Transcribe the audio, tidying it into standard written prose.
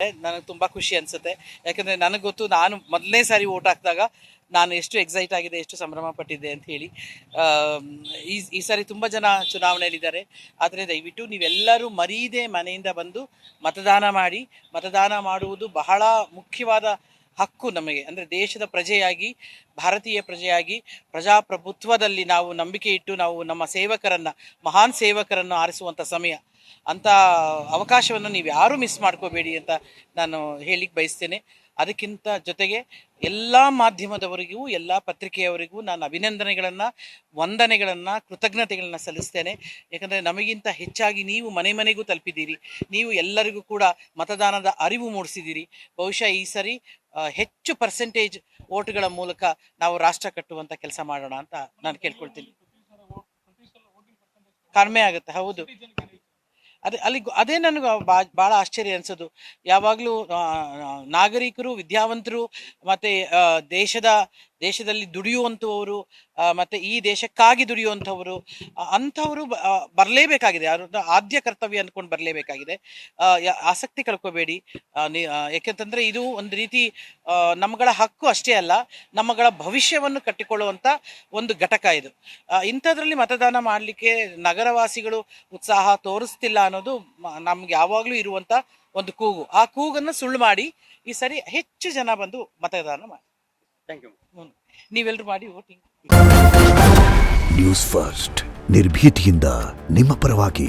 ನನಗೆ ತುಂಬ ಖುಷಿ ಅನಿಸುತ್ತೆ. ಯಾಕಂದರೆ ನನಗೆ ಗೊತ್ತು, ನಾನು ಮೊದಲನೇ ಸಾರಿ ವೋಟ್ ಹಾಕಿದಾಗ ನಾನು ಎಷ್ಟು ಎಕ್ಸೈಟ್ ಆಗಿದೆ, ಎಷ್ಟು ಸಂಭ್ರಮ ಪಟ್ಟಿದ್ದೆ ಅಂತ ಹೇಳಿ. ಈ ಸಾರಿ ತುಂಬ ಜನ ಚುನಾವಣೆಯಲ್ಲಿದ್ದಾರೆ. ಆದರೆ ದಯವಿಟ್ಟು ನೀವೆಲ್ಲರೂ ಮರೀದೆ ಮನೆಯಿಂದ ಬಂದು ಮತದಾನ ಮಾಡಿ. ಮತದಾನ ಮಾಡುವುದು ಬಹಳ ಮುಖ್ಯವಾದ ಹಕ್ಕು ನಮಗೆ. ಅಂದರೆ ದೇಶದ ಪ್ರಜೆಯಾಗಿ, ಭಾರತೀಯ ಪ್ರಜೆಯಾಗಿ, ಪ್ರಜಾಪ್ರಭುತ್ವದಲ್ಲಿ ನಾವು ನಂಬಿಕೆ ಇಟ್ಟು ನಾವು ನಮ್ಮ ಸೇವಕರನ್ನು, ಮಹಾನ್ ಸೇವಕರನ್ನು ಆರಿಸುವಂಥ ಸಮಯ. ಅಂಥ ಅವಕಾಶವನ್ನು ನೀವು ಯಾರೂ ಮಿಸ್ ಮಾಡ್ಕೋಬೇಡಿ ಅಂತ ನಾನು ಹೇಳಿಕ್ಕೆ ಬಯಸ್ತೇನೆ. ಅದಕ್ಕಿಂತ ಜೊತೆಗೆ ಎಲ್ಲ ಮಾಧ್ಯಮದವರಿಗೂ, ಎಲ್ಲ ಪತ್ರಿಕೆಯವರಿಗೂ ನಾನು ಅಭಿನಂದನೆಗಳನ್ನು, ವಂದನೆಗಳನ್ನು, ಕೃತಜ್ಞತೆಗಳನ್ನು ಸಲ್ಲಿಸ್ತೇನೆ. ಯಾಕಂದರೆ ನಮಗಿಂತ ಹೆಚ್ಚಾಗಿ ನೀವು ಮನೆ ಮನೆಗೂ ತಲುಪಿದ್ದೀರಿ. ನೀವು ಎಲ್ಲರಿಗೂ ಕೂಡ ಮತದಾನದ ಅರಿವು ಮೂಡಿಸಿದ್ದೀರಿ. ಬಹುಶಃ ಈ ಸರಿ ಹೆಚ್ಚು ಪರ್ಸೆಂಟೇಜ್ ಓಟ್ಗಳ ಮೂಲಕ ನಾವು ರಾಷ್ಟ್ರ ಕಟ್ಟುವಂಥ ಕೆಲಸ ಮಾಡೋಣ ಅಂತ ನಾನು ಕೇಳ್ಕೊಳ್ತೀನಿ. ಕಡಿಮೆ ಆಗುತ್ತೆ, ಹೌದು. ಅದೇ ನನಗೆ ಭಾಳ ಆಶ್ಚರ್ಯ ಅನಿಸೋದು. ಯಾವಾಗಲೂ ನಾಗರಿಕರು, ವಿದ್ಯಾವಂತರು ಮತ್ತು ದೇಶದಲ್ಲಿ ದುಡಿಯುವಂಥವರು, ಮತ್ತು ಈ ದೇಶಕ್ಕಾಗಿ ದುಡಿಯುವಂಥವರು, ಅಂಥವರು ಬರಲೇಬೇಕಾಗಿದೆ. ಅವ್ರದ್ದು ಆದ್ಯ ಕರ್ತವ್ಯ ಅಂದ್ಕೊಂಡು ಬರಲೇಬೇಕಾಗಿದೆ. ಆಸಕ್ತಿ ಕಳ್ಕೊಬೇಡಿ. ಯಾಕೆಂತಂದರೆ ಇದು ಒಂದು ರೀತಿ ನಮ್ಮಗಳ ಹಕ್ಕು ಅಷ್ಟೇ ಅಲ್ಲ, ನಮ್ಮಗಳ ಭವಿಷ್ಯವನ್ನು ಕಟ್ಟಿಕೊಳ್ಳುವಂಥ ಒಂದು ಘಟಕ ಇದು. ಇಂಥದ್ರಲ್ಲಿ ಮತದಾನ ಮಾಡಲಿಕ್ಕೆ ನಗರವಾಸಿಗಳು ಉತ್ಸಾಹ ತೋರಿಸ್ತಿಲ್ಲ ಅನ್ನೋದು ನಮ್ಗೆ ಯಾವಾಗಲೂ ಇರುವಂಥ ಒಂದು ಕೂಗು. ಆ ಕೂಗನ್ನು ಸುಳ್ಳು ಮಾಡಿ ಈ ಸರಿ ಹೆಚ್ಚು ಜನ ಬಂದು ಮತದಾನ ಮಾಡಿ. Thank you. ನೀವೆಲ್ಲರೂ ಮಾಡಿ ವೋಟಿಂಗ್. ನ್ಯೂಸ್ ಫಸ್ಟ್, ನಿರ್ಭೀತಿಯಿಂದ ನಿಮ್ಮ ಪರವಾಗಿ.